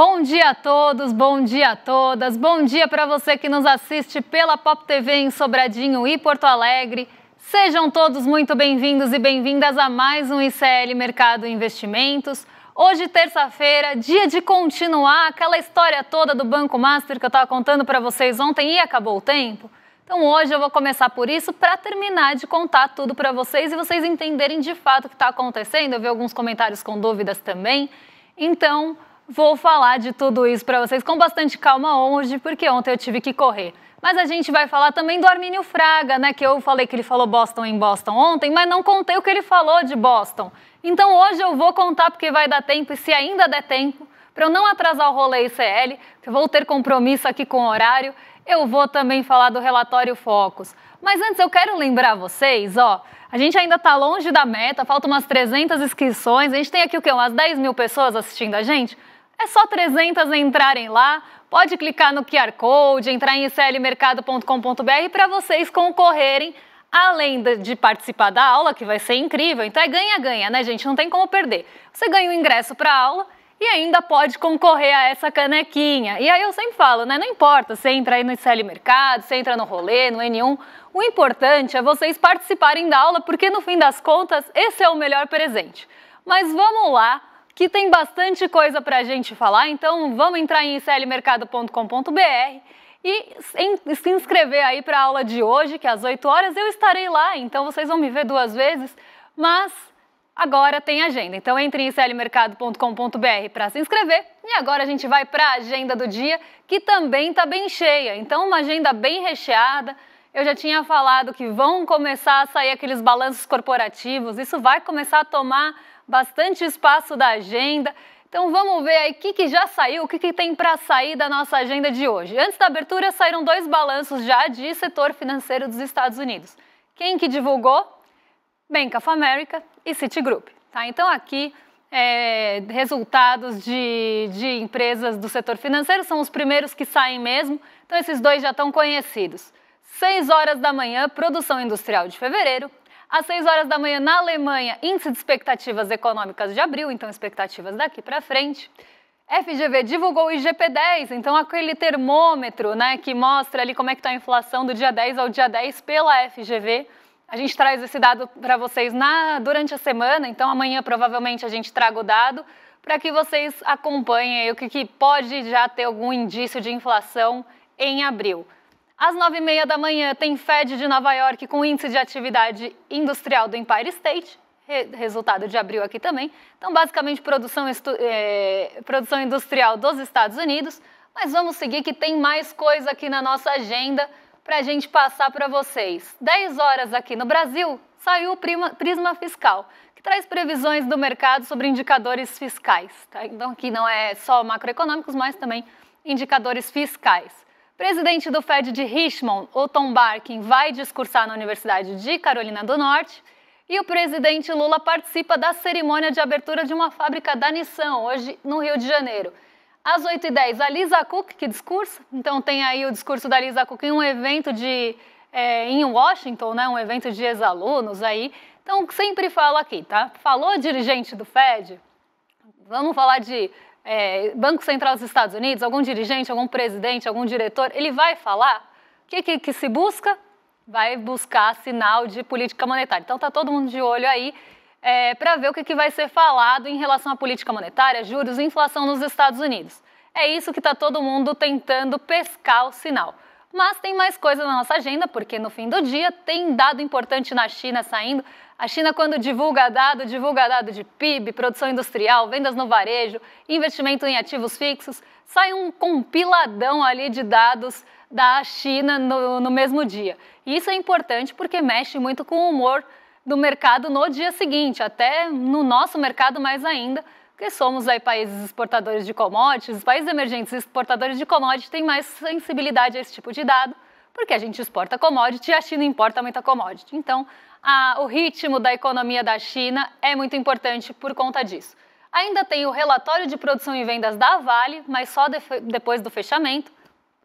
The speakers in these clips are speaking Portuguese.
Bom dia a todos, bom dia a todas, bom dia para você que nos assiste pela Pop TV em Sobradinho e Porto Alegre. Sejam todos muito bem-vindos e bem-vindas a mais um ICL Mercado e Investimentos. Hoje, terça-feira, dia de continuar aquela história toda do Banco Master que eu estava contando para vocês ontem e acabou o tempo. Então hoje eu vou começar por isso para terminar de contar tudo para vocês e vocês entenderem de fato o que está acontecendo. Eu vi alguns comentários com dúvidas também, então vou falar de tudo isso para vocês com bastante calma hoje, porque ontem eu tive que correr. Mas a gente vai falar também do Armínio Fraga, né? Que eu falei que ele falou Boston em Boston ontem, mas não contei o que ele falou de Boston. Então hoje eu vou contar porque vai dar tempo, e se ainda der tempo, para eu não atrasar o rolê ICL, que eu vou ter compromisso aqui com o horário, eu vou também falar do relatório Focus. Mas antes eu quero lembrar vocês, ó, a gente ainda está longe da meta, faltam umas 300 inscrições, a gente tem aqui o quê? Umas 10 mil pessoas assistindo a gente? É só 300 entrarem lá, pode clicar no QR Code, entrar em iclmercado.com.br para vocês concorrerem, além de participar da aula, que vai ser incrível. Então é ganha-ganha, né, gente? Não tem como perder. Você ganha o ingresso para a aula e ainda pode concorrer a essa canequinha. E aí eu sempre falo, né, não importa, você entra aí no ICL Mercado, você entra no rolê, no N1, o importante é vocês participarem da aula, porque no fim das contas, esse é o melhor presente. Mas vamos lá, que tem bastante coisa para a gente falar, então vamos entrar em iclmercado.com.br e se inscrever aí para a aula de hoje, que às 8 horas eu estarei lá, então vocês vão me ver 2 vezes, mas agora tem agenda. Então entre em iclmercado.com.br para se inscrever e agora a gente vai para a agenda do dia, que também está bem cheia, então uma agenda bem recheada. Eu já tinha falado que vão começar a sair aqueles balanços corporativos, isso vai começar a tomar bastante espaço da agenda. Então vamos ver aí o que já saiu, o que tem para sair da nossa agenda de hoje. Antes da abertura saíram 2 balanços já de setor financeiro dos Estados Unidos. Quem que divulgou? Bank of America e Citigroup. Tá? Então aqui resultados de empresas do setor financeiro são os primeiros que saem mesmo. Então esses 2 já estão conhecidos. 6 horas da manhã, produção industrial de fevereiro. Às 6 horas da manhã, na Alemanha, índice de expectativas econômicas de abril, então expectativas daqui para frente. FGV divulgou o IGP-10, então aquele termômetro, né, que mostra ali como é que está a inflação do dia 10 ao dia 10 pela FGV. A gente traz esse dado para vocês durante a semana, então amanhã provavelmente a gente traga o dado para que vocês acompanhem o que pode já ter algum indício de inflação em abril. Às 9h30 da manhã tem Fed de Nova York com índice de atividade industrial do Empire State, resultado de abril aqui também. Então, basicamente, produção industrial dos Estados Unidos. Mas vamos seguir que tem mais coisa aqui na nossa agenda para a gente passar para vocês. 10 horas aqui no Brasil, saiu o Prisma Fiscal, que traz previsões do mercado sobre indicadores fiscais. Tá? Então, aqui não é só macroeconômicos, mas também indicadores fiscais. Presidente do Fed de Richmond, o Tom Barkin, vai discursar na Universidade de Carolina do Norte e o presidente Lula participa da cerimônia de abertura de uma fábrica da Nissan, hoje no Rio de Janeiro. Às 8h10, a Lisa Cook, que discursa, então tem aí o discurso da Lisa Cook em um evento em Washington, né, um evento de ex-alunos aí. Então, sempre falo aqui, tá? Falou dirigente do Fed, vamos falar de Banco Central dos Estados Unidos, algum dirigente, algum presidente, algum diretor, ele vai falar o que se busca? Vai buscar sinal de política monetária. Então está todo mundo de olho aí para ver o que vai ser falado em relação à política monetária, juros e inflação nos Estados Unidos. É isso que está todo mundo tentando pescar o sinal. Mas tem mais coisa na nossa agenda, porque no fim do dia tem dado importante na China saindo. A China, quando divulga dado de PIB, produção industrial, vendas no varejo, investimento em ativos fixos, sai um compiladão ali de dados da China no mesmo dia. E isso é importante porque mexe muito com o humor do mercado no dia seguinte, até no nosso mercado mais ainda, porque somos aí países exportadores de commodities, os países emergentes exportadores de commodities têm mais sensibilidade a esse tipo de dado, porque a gente exporta commodity e a China importa muita commodity. Então, o ritmo da economia da China é muito importante por conta disso. Ainda tem o relatório de produção e vendas da Vale, mas só depois do fechamento,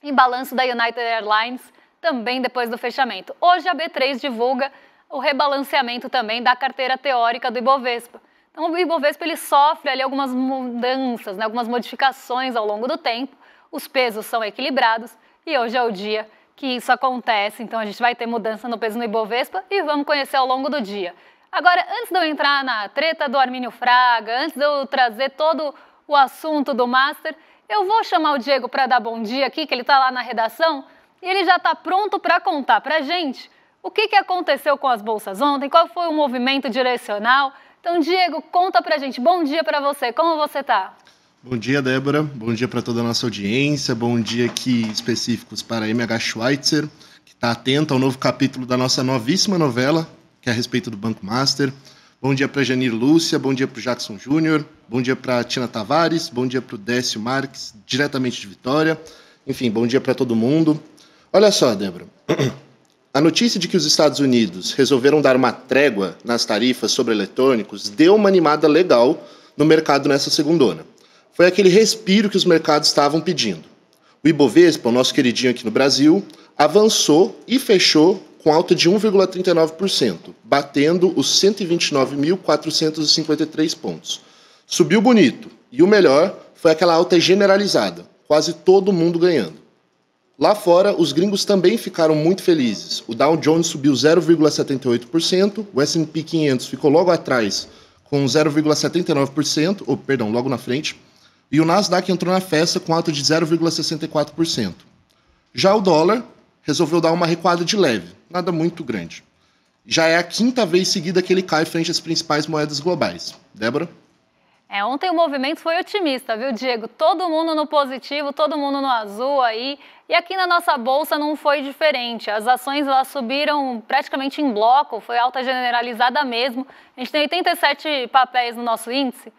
e balanço da United Airlines também depois do fechamento. Hoje a B3 divulga o rebalanceamento também da carteira teórica do Ibovespa. Então o Ibovespa ele sofre ali algumas mudanças, né, algumas modificações ao longo do tempo, os pesos são equilibrados e hoje é o dia que isso acontece, então a gente vai ter mudança no peso no Ibovespa e vamos conhecer ao longo do dia. Agora, antes de eu entrar na treta do Armínio Fraga, antes de eu trazer todo o assunto do Master, eu vou chamar o Diego para dar bom dia aqui, que ele está lá na redação, e ele já está pronto para contar para a gente o que aconteceu com as bolsas ontem, qual foi o movimento direcional. Então, Diego, conta para a gente. Bom dia para você, como você está? Bom dia, Débora. Bom dia para toda a nossa audiência. Bom dia aqui específicos para a MH Schweitzer, que está atenta ao novo capítulo da nossa novíssima novela, que é a respeito do Banco Master. Bom dia para a Janir Lúcia, bom dia para o Jackson Júnior, bom dia para a Tina Tavares, bom dia para o Décio Marques, diretamente de Vitória. Enfim, bom dia para todo mundo. Olha só, Débora, a notícia de que os Estados Unidos resolveram dar uma trégua nas tarifas sobre eletrônicos deu uma animada legal no mercado nessa segundona. Foi aquele respiro que os mercados estavam pedindo. O Ibovespa, o nosso queridinho aqui no Brasil, avançou e fechou com alta de 1,39%, batendo os 129.453 pontos. Subiu bonito, e o melhor foi aquela alta generalizada, quase todo mundo ganhando. Lá fora, os gringos também ficaram muito felizes. O Dow Jones subiu 0,78%, o S&P 500 ficou logo atrás com 0,79%, logo na frente, e o Nasdaq entrou na festa com alta de 0,64%. Já o dólar resolveu dar uma recuada de leve, nada muito grande. Já é a quinta vez seguida que ele cai frente às principais moedas globais. Débora? Ontem o movimento foi otimista, viu, Diego? Todo mundo no positivo, todo mundo no azul aí. E aqui na nossa bolsa não foi diferente. As ações elas subiram praticamente em bloco, foi alta generalizada mesmo. A gente tem 87 papéis no nosso índice,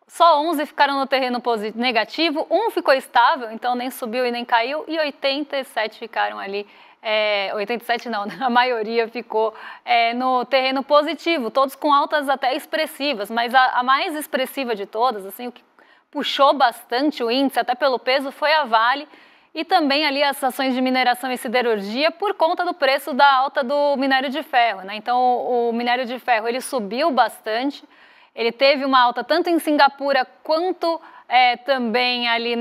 só 11 ficaram no terreno negativo, um ficou estável, então nem subiu e nem caiu, e 87 ficaram ali. 87 não, a maioria ficou no terreno positivo, todos com altas até expressivas, mas a mais expressiva de todas, assim, o que puxou bastante o índice, até pelo peso, foi a Vale, e também ali as ações de mineração e siderurgia por conta do preço da alta do minério de ferro, né? Então o minério de ferro ele subiu bastante, ele teve uma alta tanto em Singapura quanto também ali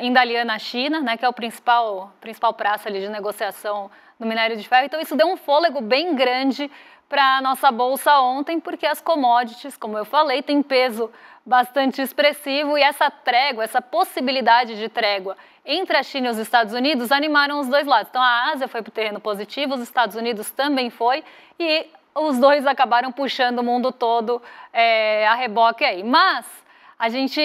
em Dalian, na China, né, que é o principal praça ali de negociação do minério de ferro. Então isso deu um fôlego bem grande para a nossa bolsa ontem, porque as commodities, como eu falei, têm peso bastante expressivo e essa trégua, essa possibilidade de trégua entre a China e os Estados Unidos animaram os dois lados. Então a Ásia foi para o terreno positivo, os Estados Unidos também foi e os dois acabaram puxando o mundo todo a reboque aí. Mas a gente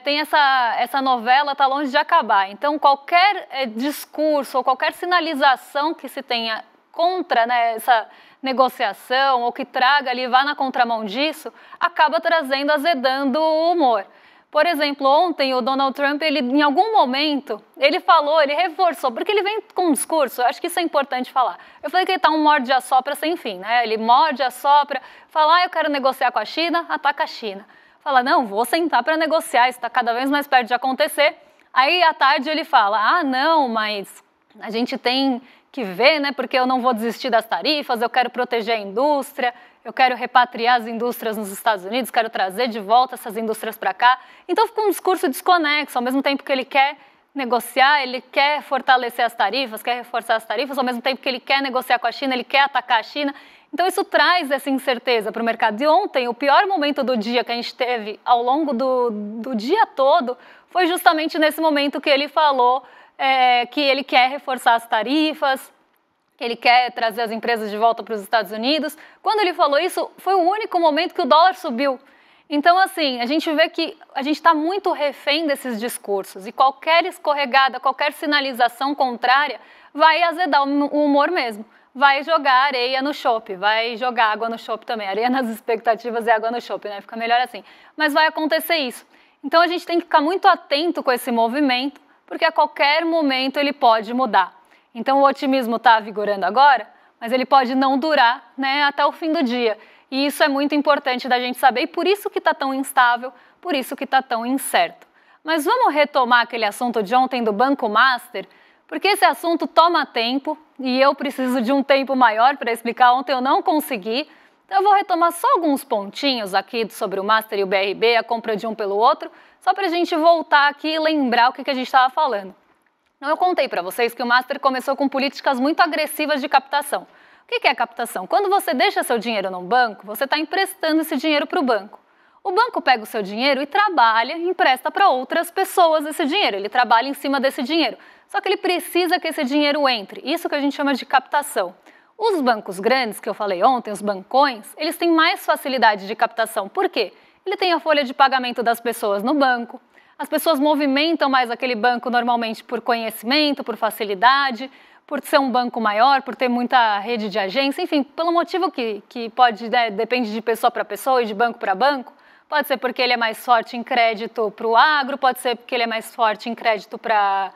tem essa novela, está longe de acabar. Então qualquer discurso ou qualquer sinalização que se tenha contra essa negociação ou que traga ali, vá na contramão disso, acaba trazendo, azedando o humor. Por exemplo, ontem o Donald Trump, ele, em algum momento, ele falou, ele reforçou, porque ele vem com um discurso, eu acho que isso é importante falar. Eu falei que ele está um morde-a-sopra sem fim, né? Ele morde-a-sopra, fala, eu quero negociar com a China, ataca a China. Fala, não, vou sentar para negociar, isso está cada vez mais perto de acontecer. Aí, à tarde, ele fala, não, mas a gente tem que ver, né? Porque eu não vou desistir das tarifas, eu quero proteger a indústria, eu quero repatriar as indústrias nos Estados Unidos, quero trazer de volta essas indústrias para cá. Então fica um discurso desconexo, ao mesmo tempo que ele quer negociar, ele quer fortalecer as tarifas, quer reforçar as tarifas, ao mesmo tempo que ele quer negociar com a China, ele quer atacar a China. Então isso traz essa incerteza para o mercado. E ontem, o pior momento do dia que a gente teve ao longo do dia todo foi justamente nesse momento que ele falou que ele quer reforçar as tarifas, que ele quer trazer as empresas de volta para os Estados Unidos. Quando ele falou isso, foi o único momento que o dólar subiu. Então, assim, a gente vê que a gente está muito refém desses discursos e qualquer escorregada, qualquer sinalização contrária vai azedar o humor mesmo. Vai jogar areia no chope, vai jogar água no chope também. Areia nas expectativas e água no chope, né? Fica melhor assim. Mas vai acontecer isso. Então, a gente tem que ficar muito atento com esse movimento, porque a qualquer momento ele pode mudar. Então o otimismo está vigorando agora, mas ele pode não durar, né, até o fim do dia. E isso é muito importante da gente saber, e por isso que está tão instável, por isso que está tão incerto. Mas vamos retomar aquele assunto de ontem do Banco Master, porque esse assunto toma tempo, e eu preciso de um tempo maior para explicar. Ontem eu não consegui, Então eu vou retomar só alguns pontinhos aqui sobre o Master e o BRB, a compra de um pelo outro, só para a gente voltar aqui e lembrar o que a gente estava falando. Então eu contei para vocês que o Master começou com políticas muito agressivas de captação. O que é captação? Quando você deixa seu dinheiro num banco, você está emprestando esse dinheiro para o banco. O banco pega o seu dinheiro e trabalha, empresta para outras pessoas esse dinheiro. Ele trabalha em cima desse dinheiro. Só que ele precisa que esse dinheiro entre. Isso que a gente chama de captação. Os bancos grandes, que eu falei ontem, os bancões, eles têm mais facilidade de captação. Por quê? Ele tem a folha de pagamento das pessoas no banco. As pessoas movimentam mais aquele banco normalmente por conhecimento, por facilidade, por ser um banco maior, por ter muita rede de agência, enfim, pelo motivo que pode, né, depende de pessoa para pessoa e de banco para banco. Pode ser porque ele é mais forte em crédito para o agro, pode ser porque ele é mais forte em crédito para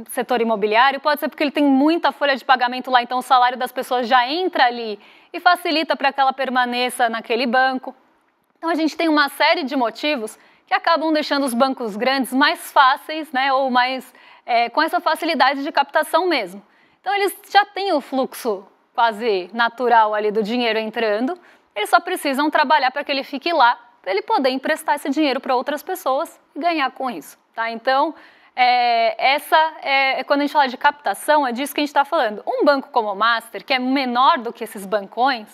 setor imobiliário, pode ser porque ele tem muita folha de pagamento lá, então o salário das pessoas já entra ali e facilita para que ela permaneça naquele banco. Então a gente tem uma série de motivos que acabam deixando os bancos grandes mais fáceis, né, ou mais com essa facilidade de captação mesmo. Então eles já têm o fluxo quase natural ali do dinheiro entrando, eles só precisam trabalhar para que ele fique lá, para ele poder emprestar esse dinheiro para outras pessoas e ganhar com isso. Tá? Então, quando a gente fala de captação, é disso que a gente está falando. Um banco como o Master, que é menor do que esses bancões,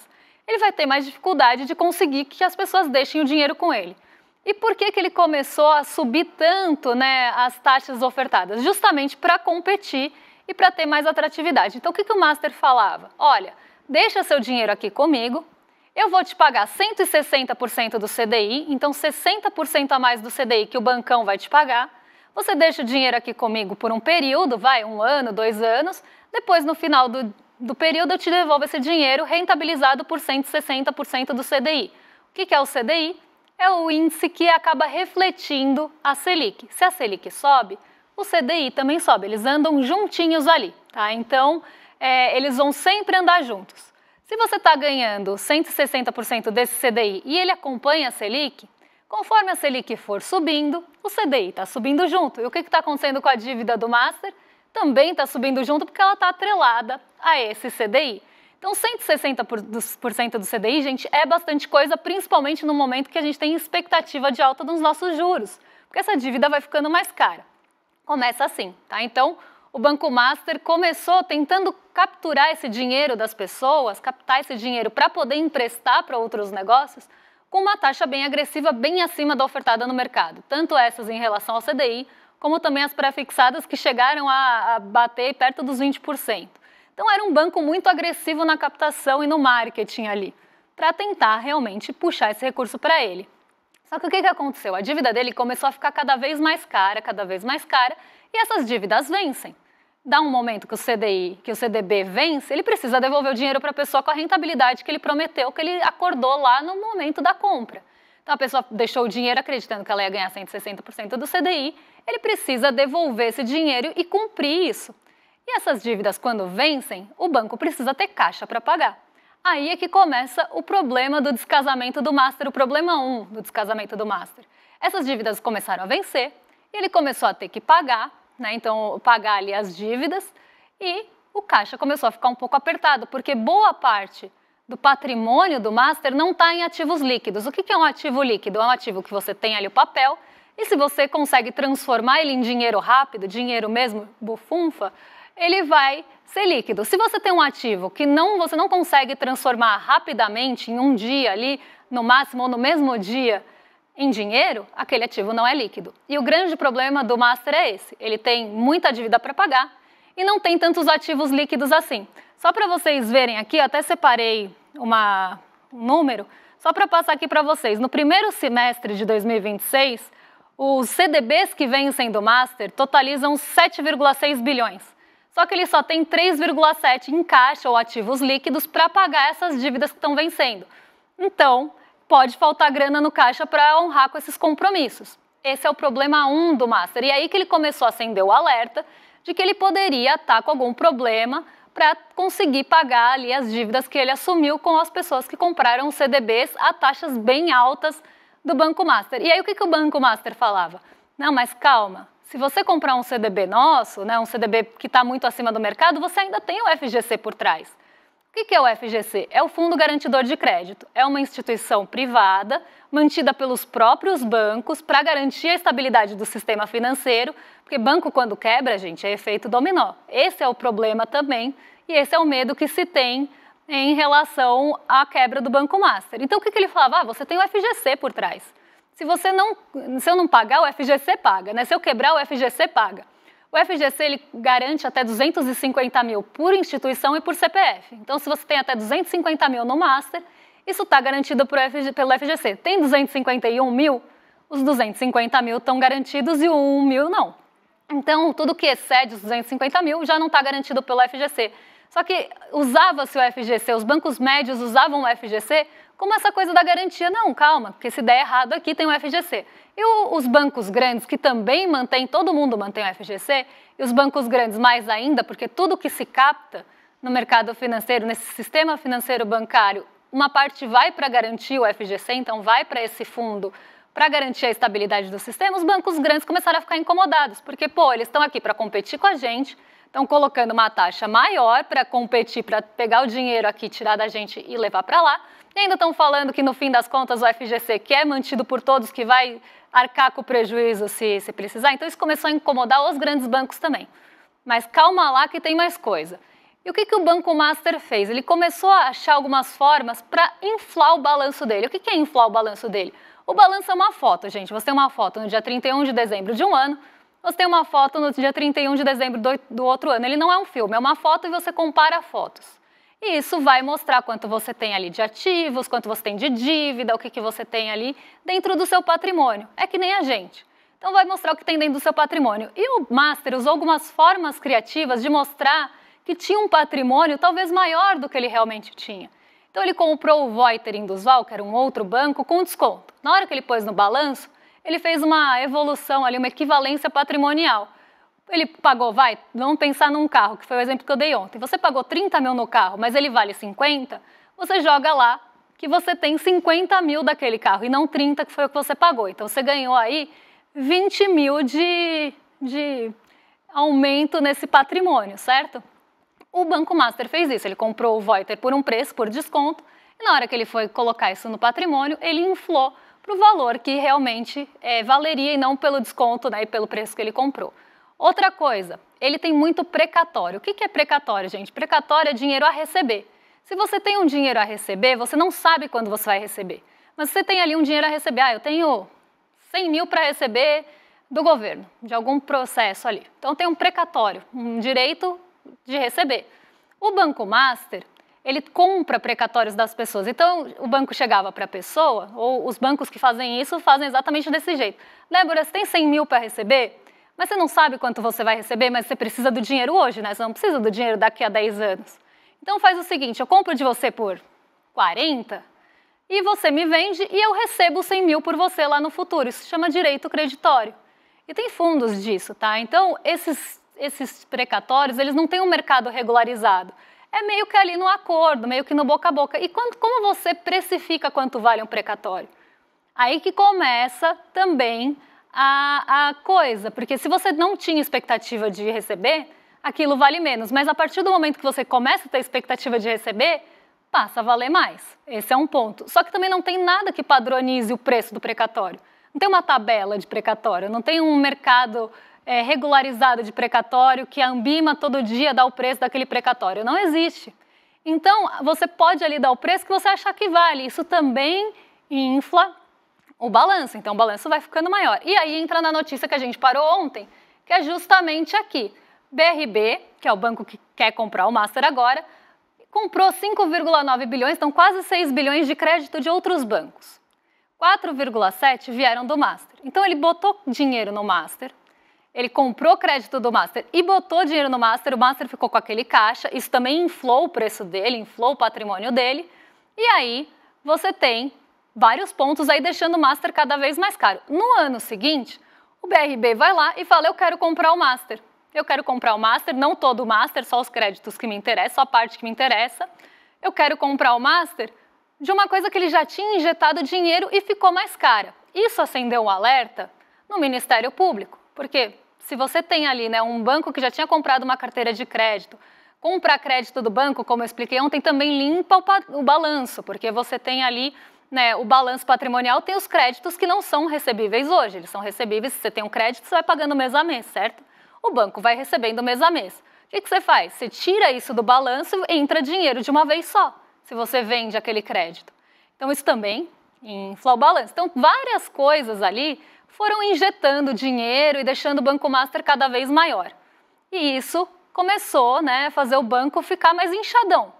ele vai ter mais dificuldade de conseguir que as pessoas deixem o dinheiro com ele. E por que ele começou a subir tanto, né, as taxas ofertadas? Justamente para competir e para ter mais atratividade. Então, o que o Master falava? Olha, deixa seu dinheiro aqui comigo, eu vou te pagar 160% do CDI, então 60% a mais do CDI que o bancão vai te pagar. Você deixa o dinheiro aqui comigo por um período, vai, 1 ano, 2 anos, depois no final do período eu te devolvo esse dinheiro rentabilizado por 160% do CDI. O que é o CDI? É o índice que acaba refletindo a Selic. Se a Selic sobe, o CDI também sobe, eles andam juntinhos ali, tá? Então, eles vão sempre andar juntos. Se você está ganhando 160% desse CDI e ele acompanha a Selic, conforme a Selic for subindo, o CDI está subindo junto. E o que está acontecendo com a dívida do Master? Também está subindo junto porque ela está atrelada a esse CDI. Então, 160% do CDI, gente, é bastante coisa, principalmente no momento que a gente tem expectativa de alta dos nossos juros, porque essa dívida vai ficando mais cara. Começa assim, tá? Então, o Banco Master começou tentando capturar esse dinheiro das pessoas, captar esse dinheiro para poder emprestar para outros negócios, com uma taxa bem agressiva, bem acima da ofertada no mercado. Tanto essas em relação ao CDI, como também as pré-fixadas que chegaram a bater perto dos 20%. Então era um banco muito agressivo na captação e no marketing ali, para tentar realmente puxar esse recurso para ele. Só que o que aconteceu? A dívida dele começou a ficar cada vez mais cara, e essas dívidas vencem. Dá um momento que o CDI, que o CDB vence, ele precisa devolver o dinheiro para a pessoa com a rentabilidade que ele prometeu, que ele acordou lá no momento da compra. Então a pessoa deixou o dinheiro acreditando que ela ia ganhar 160% do CDI, ele precisa devolver esse dinheiro e cumprir isso. E essas dívidas, quando vencem, o banco precisa ter caixa para pagar. Aí é que começa o problema do descasamento do Master, o problema 1 do descasamento do Master. Essas dívidas começaram a vencer, e ele começou a ter que pagar, né? Então pagar ali as dívidas, e o caixa começou a ficar um pouco apertado, porque boa parte do patrimônio do Master não está em ativos líquidos. O que é um ativo líquido? É um ativo que você tem ali o papel, e se você consegue transformar ele em dinheiro rápido, dinheiro mesmo, bufunfa, ele vai ser líquido. Se você tem um ativo que você não consegue transformar rapidamente, em um dia ali, no máximo ou no mesmo dia, em dinheiro, aquele ativo não é líquido. E o grande problema do Master é esse. Ele tem muita dívida para pagar e não tem tantos ativos líquidos assim. Só para vocês verem aqui, eu até separei um número, só para passar aqui para vocês. No primeiro semestre de 2026, os CDBs que vencem do Master totalizam 7,6 bilhões. Só que ele só tem 3,7 em caixa ou ativos líquidos para pagar essas dívidas que estão vencendo. Então, pode faltar grana no caixa para honrar com esses compromissos. Esse é o problema 1 do Master. E aí que ele começou a acender o alerta de que ele poderia estar com algum problema para conseguir pagar ali as dívidas que ele assumiu com as pessoas que compraram os CDBs a taxas bem altas do Banco Master. E aí o que o Banco Master falava? Não, mas calma. Se você comprar um CDB nosso, né, um CDB que está muito acima do mercado, você ainda tem o FGC por trás. O que é o FGC? É o Fundo Garantidor de Crédito. É uma instituição privada, mantida pelos próprios bancos para garantir a estabilidade do sistema financeiro, porque banco quando quebra, gente, é efeito dominó. Esse é o problema também e esse é o medo que se tem em relação à quebra do Banco Master. Então o que ele falava? Você tem o FGC por trás. Se eu não pagar, o FGC paga, né? Se eu quebrar, o FGC paga. O FGC ele garante até 250 mil por instituição e por CPF. Então, se você tem até 250 mil no Master, isso está garantido pelo FGC. Tem 251 mil, os 250 mil estão garantidos e o 1 mil não. Então, tudo que excede os 250 mil já não está garantido pelo FGC. Só que usava-se o FGC, os bancos médios usavam o FGC como essa coisa da garantia. Não, calma, porque se der errado aqui tem o FGC. E os bancos grandes, que também mantêm, todo mundo mantém o FGC, e os bancos grandes mais ainda, porque tudo que se capta no mercado financeiro, nesse sistema financeiro bancário, uma parte vai para garantir o FGC, então vai para esse fundo para garantir a estabilidade do sistema. Os bancos grandes começaram a ficar incomodados, porque, eles estão aqui para competir com a gente, estão colocando uma taxa maior para competir, para pegar o dinheiro aqui, tirar da gente e levar para lá, e ainda estão falando que, no fim das contas, o FGC, que é mantido por todos, que vai arcar com o prejuízo se precisar. Então, isso começou a incomodar os grandes bancos também. Mas calma lá que tem mais coisa. E o que o Banco Master fez? Ele começou a achar algumas formas para inflar o balanço dele. O que é inflar o balanço dele? O balanço é uma foto, gente. Você tem uma foto no dia 31 de dezembro de um ano, você tem uma foto no dia 31 de dezembro do outro ano. Ele não é um filme, é uma foto e você compara fotos. E isso vai mostrar quanto você tem ali de ativos, quanto você tem de dívida, o que você tem ali dentro do seu patrimônio. É que nem a gente. Então vai mostrar o que tem dentro do seu patrimônio. E o Master usou algumas formas criativas de mostrar que tinha um patrimônio talvez maior do que ele realmente tinha. Então ele comprou o Voiter Indusval, que era um outro banco, com desconto. Na hora que ele pôs no balanço, ele fez uma evolução ali, uma equivalência patrimonial. Ele pagou, vamos pensar num carro, que foi o exemplo que eu dei ontem. Você pagou 30 mil no carro, mas ele vale 50, você joga lá que você tem 50 mil daquele carro e não 30, que foi o que você pagou. Então você ganhou aí 20 mil de aumento nesse patrimônio, certo? O Banco Master fez isso, ele comprou o Voiter por um preço, por desconto, e na hora que ele foi colocar isso no patrimônio, ele inflou para o valor que realmente valeria e não pelo desconto, né, e pelo preço que ele comprou. Outra coisa, ele tem muito precatório. O que é precatório, gente? Precatório é dinheiro a receber. Se você tem um dinheiro a receber, você não sabe quando você vai receber. Mas você tem ali um dinheiro a receber. Eu tenho 100 mil para receber do governo, de algum processo ali. Então tem um precatório, um direito de receber. O Banco Master, ele compra precatórios das pessoas. Então o banco chegava para a pessoa, ou os bancos que fazem isso fazem exatamente desse jeito. Débora, você tem 100 mil para receber? Mas você não sabe quanto você vai receber, mas você precisa do dinheiro hoje, né? Você não precisa do dinheiro daqui a 10 anos. Então faz o seguinte, eu compro de você por 40 e você me vende e eu recebo 100 mil por você lá no futuro. Isso se chama direito creditório. E tem fundos disso, tá? Então esses precatórios, eles não têm um mercado regularizado. É meio que ali no acordo, meio que no boca a boca. E como você precifica quanto vale um precatório? Aí que começa também a coisa, porque se você não tinha expectativa de receber, aquilo vale menos, mas a partir do momento que você começa a ter expectativa de receber, passa a valer mais. Esse é um ponto. Só que também não tem nada que padronize o preço do precatório. Não tem uma tabela de precatório, não tem um mercado regularizado de precatório que a Ambima todo dia dá o preço daquele precatório. Não existe. Então, você pode ali dar o preço que você achar que vale. Isso também infla o balanço, então o balanço vai ficando maior. E aí entra na notícia que a gente parou ontem, que é justamente aqui. BRB, que é o banco que quer comprar o Master agora, comprou 5,9 bilhões, então quase 6 bilhões de crédito de outros bancos. 4,7 vieram do Master. Então ele botou dinheiro no Master, ele comprou crédito do Master e botou dinheiro no Master, o Master ficou com aquele caixa, isso também inflou o preço dele, inflou o patrimônio dele, e aí você tem vários pontos aí deixando o Master cada vez mais caro. No ano seguinte, o BRB vai lá e fala, eu quero comprar o Master. Eu quero comprar o Master, não todo o Master, só os créditos que me interessam, só a parte que me interessa. Eu quero comprar o Master de uma coisa que ele já tinha injetado dinheiro e ficou mais cara. Isso acendeu um alerta no Ministério Público, porque se você tem ali, né, um banco que já tinha comprado uma carteira de crédito comprar crédito do banco, como eu expliquei ontem, também limpa o balanço, porque você tem ali, né, o balanço patrimonial tem os créditos que não são recebíveis hoje. Eles são recebíveis, se você tem um crédito, você vai pagando mês a mês, certo? O banco vai recebendo mês a mês. O que você faz? Você tira isso do balanço e entra dinheiro de uma vez só, se você vende aquele crédito. Então, isso também infla o balanço. Então, várias coisas ali foram injetando dinheiro e deixando o Banco Master cada vez maior. E isso começou, né, a fazer o banco ficar mais inchadão.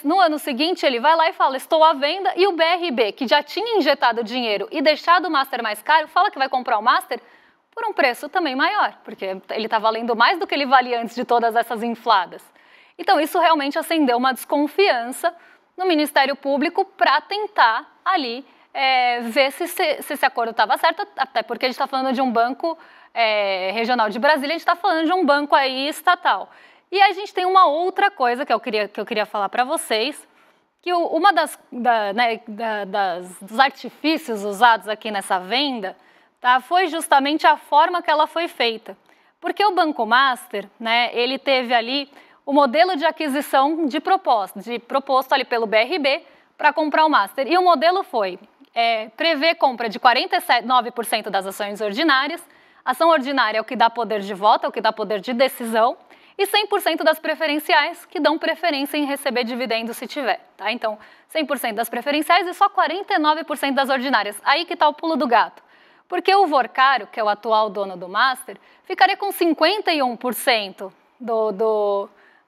No ano seguinte, ele vai lá e fala, estou à venda, e o BRB, que já tinha injetado dinheiro e deixado o Master mais caro, fala que vai comprar o Master por um preço também maior, porque ele está valendo mais do que ele valia antes de todas essas infladas. Então, isso realmente acendeu uma desconfiança no Ministério Público para tentar ali ver se esse acordo estava certo, até porque a gente está falando de um banco regional de Brasília, a gente está falando de um banco aí estatal. E a gente tem uma outra coisa que eu queria falar para vocês, que uma dos artifícios usados aqui nessa venda, tá, foi justamente a forma que ela foi feita. Porque o Banco Master, né, ele teve ali o modelo de aquisição proposto ali pelo BRB para comprar o Master. E o modelo foi prever compra de 49% das ações ordinárias. Ação ordinária é o que dá poder de voto, é o que dá poder de decisão, e 100% das preferenciais, que dão preferência em receber dividendos se tiver. Tá? Então, 100% das preferenciais e só 49% das ordinárias. Aí que está o pulo do gato. Porque o Vorcaro, que é o atual dono do Master, ficaria com 51%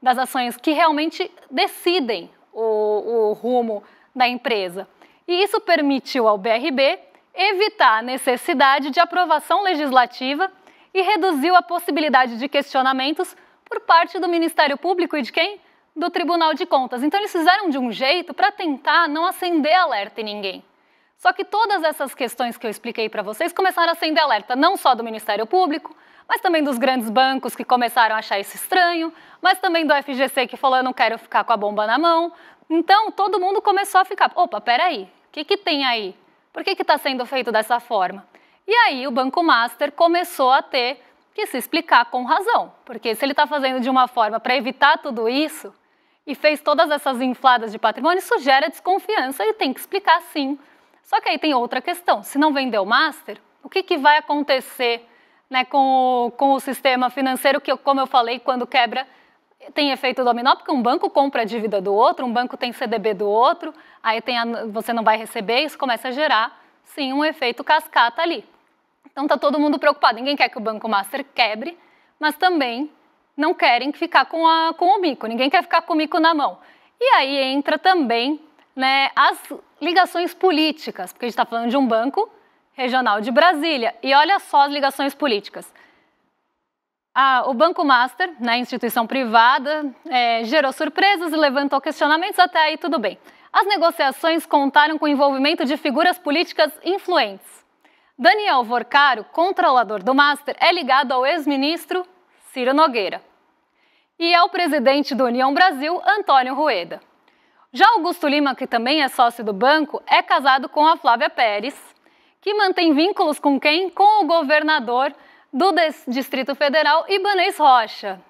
das ações que realmente decidem o rumo da empresa. E isso permitiu ao BRB evitar a necessidade de aprovação legislativa e reduziu a possibilidade de questionamentos por parte do Ministério Público e de quem? Do Tribunal de Contas. Então, eles fizeram de um jeito para tentar não acender alerta em ninguém. Só que todas essas questões que eu expliquei para vocês começaram a acender alerta não só do Ministério Público, mas também dos grandes bancos que começaram a achar isso estranho, mas também do FGC que falou, eu não quero ficar com a bomba na mão. Então, todo mundo começou a ficar, opa, peraí, o que tem aí? Por que está sendo feito dessa forma? E aí o Banco Master começou a ter que se explicar com razão, porque se ele está fazendo de uma forma para evitar tudo isso e fez todas essas infladas de patrimônio, isso gera desconfiança e tem que explicar sim. Só que aí tem outra questão, se não vender o Master, o que vai acontecer, né, com o sistema financeiro que, como eu falei, quando quebra, tem efeito dominó, porque um banco compra a dívida do outro, um banco tem CDB do outro, aí você não vai receber, isso começa a gerar, sim, um efeito cascata ali. Então está todo mundo preocupado, ninguém quer que o Banco Master quebre, mas também não querem ficar com o mico, ninguém quer ficar com o mico na mão. E aí entra também, né, as ligações políticas, porque a gente está falando de um banco regional de Brasília, e olha só as ligações políticas. O Banco Master, né, instituição privada, gerou surpresas e levantou questionamentos, até aí tudo bem. As negociações contaram com o envolvimento de figuras políticas influentes. Daniel Vorcaro, controlador do Master, é ligado ao ex-ministro Ciro Nogueira e ao presidente do União Brasil, Antônio Rueda. Já Augusto Lima, que também é sócio do banco, é casado com a Flávia Pérez, que mantém vínculos com quem? Com o governador do Distrito Federal, Ibanez Rocha.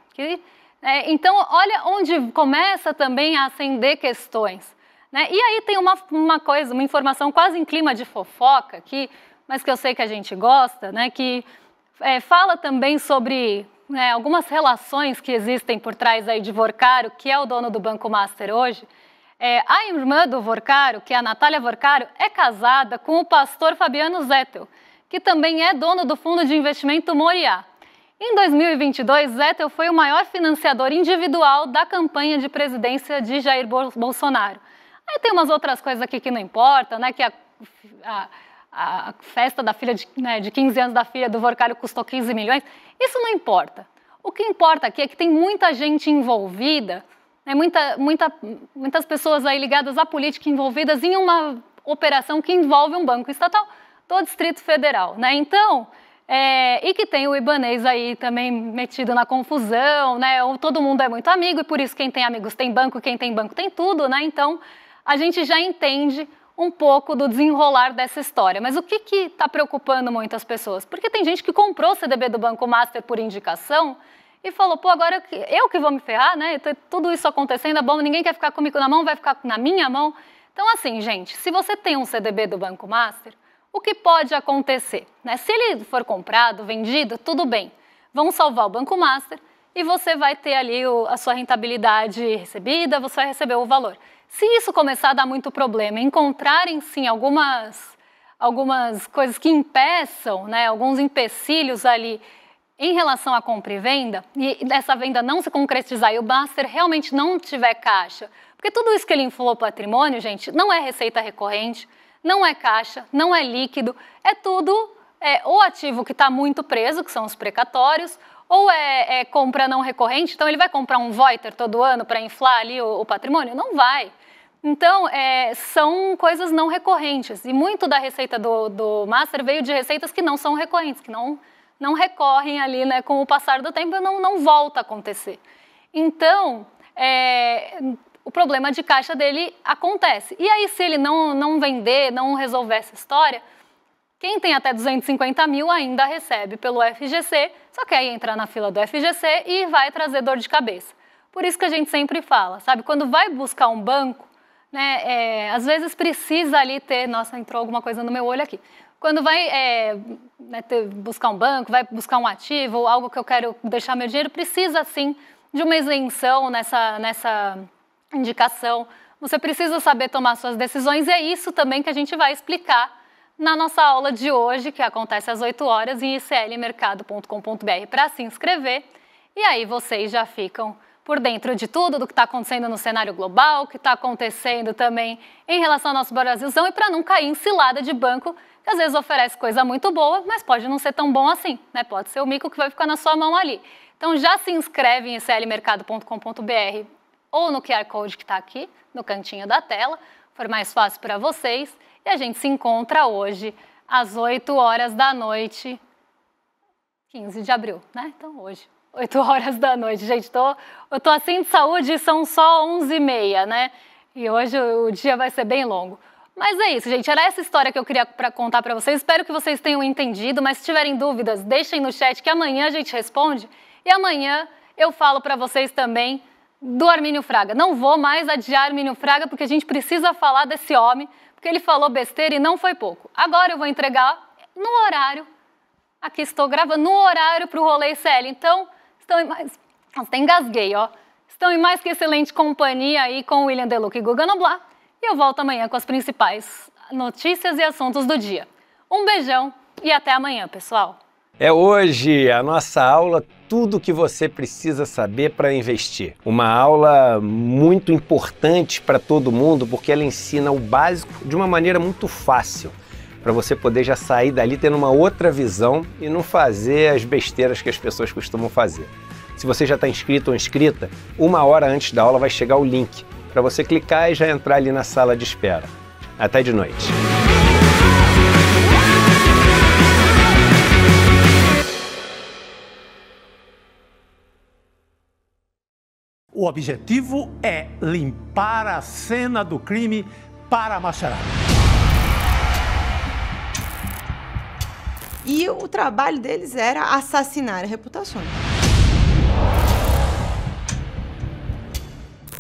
Então, olha onde começa também a acender questões. Né? E aí tem uma informação quase em clima de fofoca, mas que eu sei que a gente gosta, né? Que fala também sobre algumas relações que existem por trás aí de Vorcaro, que é o dono do Banco Master hoje. A irmã do Vorcaro, que é a Natália Vorcaro, é casada com o pastor Fabiano Zettel, que também é dono do fundo de investimento Moriá. Em 2022, Zettel foi o maior financiador individual da campanha de presidência de Jair Bolsonaro. Aí tem umas outras coisas aqui que não importam, né? Que a festa da filha de 15 anos da filha do Vorcaro custou 15 milhões. Isso não importa. O que importa aqui é que tem muita gente envolvida, né, muitas pessoas aí ligadas à política envolvidas em uma operação que envolve um banco estatal do Distrito Federal. Né? Então, e que tem o Ibanez aí também metido na confusão, né? Todo mundo é muito amigo e por isso quem tem amigos tem banco, quem tem banco tem tudo. Né? Então, a gente já entende um pouco do desenrolar dessa história. Mas o que está preocupando muitas pessoas? Porque tem gente que comprou o CDB do Banco Master por indicação e falou, pô, agora eu que vou me ferrar, né? Tudo isso acontecendo, é bom, ninguém quer ficar comigo na mão, vai ficar na minha mão. Então, assim, gente, se você tem um CDB do Banco Master, o que pode acontecer? Né? Se ele for comprado, vendido, tudo bem. Vão salvar o Banco Master e você vai ter ali a sua rentabilidade recebida, você vai receber o valor. Se isso começar a dar muito problema, encontrarem sim algumas coisas que impeçam, né, alguns empecilhos ali em relação à compra e venda, e essa venda não se concretizar e o Master realmente não tiver caixa, porque tudo isso que ele inflou patrimônio, gente, não é receita recorrente, não é caixa, não é líquido, é tudo ou ativo que está muito preso, que são os precatórios, ou é compra não recorrente, então ele vai comprar um Voiter todo ano para inflar ali o patrimônio? Não vai. Então, são coisas não recorrentes, e muito da receita do Master veio de receitas que não são recorrentes, que não recorrem ali, né, com o passar do tempo, não volta a acontecer. Então, o problema de caixa dele acontece. E aí, se ele não vender, não resolver essa história, quem tem até 250 mil ainda recebe pelo FGC, só que aí entra na fila do FGC e vai trazer dor de cabeça. Por isso que a gente sempre fala, sabe? Quando vai buscar um banco, né, às vezes precisa ali ter... Nossa, entrou alguma coisa no meu olho aqui. Quando vai buscar um banco, vai buscar um ativo, ou algo que eu quero deixar meu dinheiro, precisa, sim, de uma isenção nessa indicação. Você precisa saber tomar suas decisões e é isso também que a gente vai explicar na nossa aula de hoje, que acontece às 8 horas em iclmercado.com.br para se inscrever. E aí vocês já ficam por dentro de tudo, do que está acontecendo no cenário global, o que está acontecendo também em relação ao nosso Brasilzão, e para não cair em cilada de banco, que às vezes oferece coisa muito boa, mas pode não ser tão bom assim, né? Pode ser o mico que vai ficar na sua mão ali. Então já se inscreve em iclmercado.com.br ou no QR Code que está aqui, no cantinho da tela, for mais fácil para vocês. E a gente se encontra hoje, às 8 horas da noite, 15 de abril, né? Então hoje, 8 horas da noite. Gente, eu tô assim de saúde e são só 11h30, né? E hoje o dia vai ser bem longo. Mas é isso, gente. Era essa história que eu queria contar para vocês. Espero que vocês tenham entendido, mas se tiverem dúvidas, deixem no chat que amanhã a gente responde. E amanhã eu falo para vocês também do Armínio Fraga. Não vou mais adiar Armínio Fraga, porque a gente precisa falar desse homem, porque ele falou besteira e não foi pouco. Agora eu vou entregar no horário, aqui estou gravando, no horário para o Rolê ICL. Então, estão em mais... Nossa, até engasguei, ó. Estão em mais que excelente companhia aí com o William Deluca e Guga Noblar. E eu volto amanhã com as principais notícias e assuntos do dia. Um beijão e até amanhã, pessoal. É hoje a nossa aula Tudo o que você precisa saber para investir. Uma aula muito importante para todo mundo porque ela ensina o básico de uma maneira muito fácil, para você poder já sair dali tendo uma outra visão e não fazer as besteiras que as pessoas costumam fazer. Se você já está inscrito ou inscrita, 1 hora antes da aula vai chegar o link para você clicar e já entrar ali na sala de espera. Até de noite. O objetivo é limpar a cena do crime para a macharada. E o trabalho deles era assassinar reputações.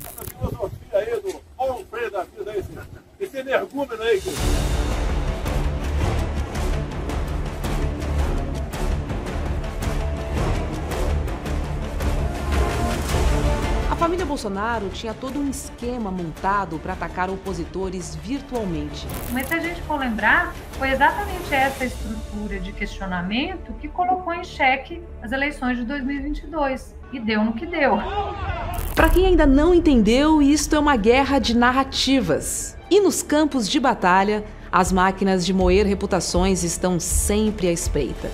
Essa filosofia aí do bom freio da vida aí, esse energúmeno aí, A família Bolsonaro tinha todo um esquema montado para atacar opositores virtualmente. Mas se a gente for lembrar, foi exatamente essa estrutura de questionamento que colocou em xeque as eleições de 2022 e deu no que deu. Para quem ainda não entendeu, isto é uma guerra de narrativas. E nos campos de batalha, as máquinas de moer reputações estão sempre à espreita.